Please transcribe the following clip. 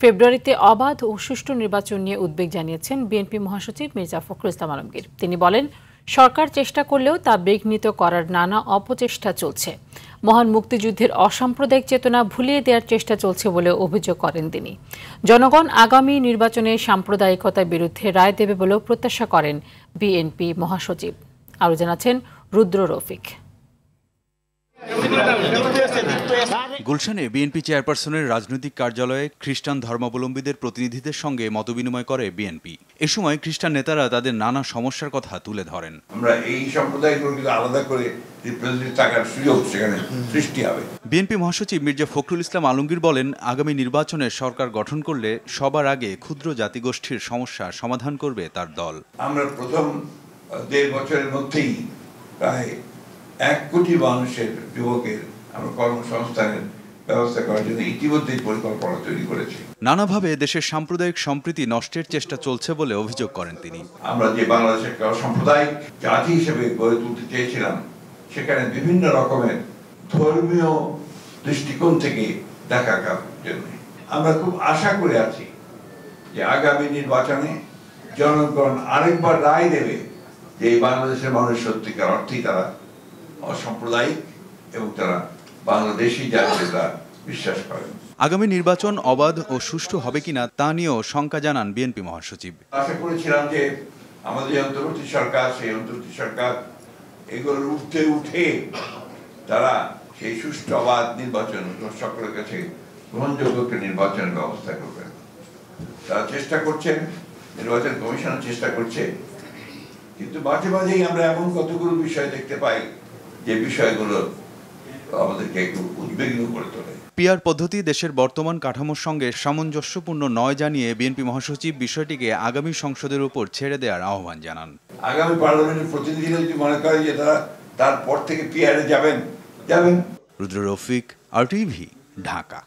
ফেব্রুয়ারিতে অবাধ ও সুষ্ঠু নির্বাচন নিয়ে উদ্বেগ জানিয়েছেন বিএনপি মহাসচিব মির্জা ফখরুল ইসলাম আলমগীর। তিনি বলেন, সরকার চেষ্টা করলেও তা বিঘ্নিত করার নানা অপচেষ্টা চলছে। মহান মুক্তিযুদ্ধের অসাম্প্রদায়িক চেতনা ভুলিয়ে দেওয়ার চেষ্টা চলছে বলে অভিযোগ করেন তিনি। জনগণ আগামী নির্বাচনে সাম্প্রদায়িকতার বিরুদ্ধে রায় দেবে বলেও প্রত্যাশা করেন বিএনপি মহাসচিব। আরও জানাচ্ছেন রুদ্র রফিক। গুলশানে বিএনপি চেয়ারপারসনের রাজনৈতিক কার্যালয়ে খ্রিস্টান ধর্মাবলম্বীদের প্রতিনিধিদের সঙ্গে মতবিনিময় করে বিএনপি। এ সময় খ্রিস্টান নেতারা তাদের নানা সমস্যার কথা তুলে ধরেন। আমরা এই সম্প্রদায়গুলোকে আলাদা করে থাকার সুযোগ সেখানে সৃষ্টি হবে। বিএনপি মহাসচিব মির্জা ফখরুল ইসলাম আলমগীর বলেন, আগামী নির্বাচনে সরকার গঠন করলে সবার আগে ক্ষুদ্র জাতিগোষ্ঠীর সমস্যা সমাধান করবে তার দল। আমরা প্রথম 1.5 বছরের মধ্যেই প্রায় 1 কোটি মানুষের যুবকের আমরা কর্মসংস্থানের ব্যবস্থা করার জন্য ইতিমধ্যেই পরিকল্পনা তৈরি করেছি। নানাভাবে দেশের সাম্প্রদায়িক সম্প্রীতি নষ্টের চেষ্টা চলছে বলে অভিযোগ করেন তিনি। আমরা যে বাংলাদেশের সাম্প্রদায়িক জাতি হিসেবে গড়ে তুলতে চেয়েছিলাম, সেখানে বিভিন্ন রকমের ধর্মীয় দৃষ্টিকোণ থেকে দেখার জন্য আমরা খুব আশা করে আছি যে আগামী নির্বাচনে জনগণ আরেকবার রায় দেবে যে এই বাংলাদেশের মানুষ সত্যিকার অর্থেই তারা অসাম্প্রদায়িক এবং তারা বাংলাদেশি জাতিতে তা বিশ্বাস করেন। আগামী নির্বাচন অবাধ ও সুষ্ঠু হবে কিনা তা নিয়েও শঙ্কা জানান বিএনপি মহাসচিব। আশা করেছিলাম যে আমাদের যে অন্তর্বর্তী সরকার, সেই অন্তর্বর্তী সরকার এগুলোর উঠে তারা সেই সুষ্ঠু অবাধ নির্বাচন সকলের কাছে গ্রহণযোগ্য একটা নির্বাচনের ব্যবস্থা করবেন। তারা চেষ্টা করছেন, নির্বাচন কমিশন চেষ্টা করছে, কিন্তু মাঝে মাঝেই আমরা এমন কতগুলো বিষয় দেখতে পাই যে বিষয়গুলো আমাদেরকে একটু উদ্বিগ্ন করে তোলে। পিআর পদ্ধতি দেশের বর্তমান কাঠামোর সঙ্গে সামঞ্জস্যপূর্ণ নয় জানিয়ে বিএনপি মহাসচিব বিষয়টিকে আগামী সংসদের উপর ছেড়ে দেওয়ার আহ্বান জানান। আগামী পার্লামেন্টের প্রতিনিধিরা যদি মনে করে যে তারা তারপর থেকে পিআরে যাবেন। রুদ্র রফিক, RTV, ঢাকা।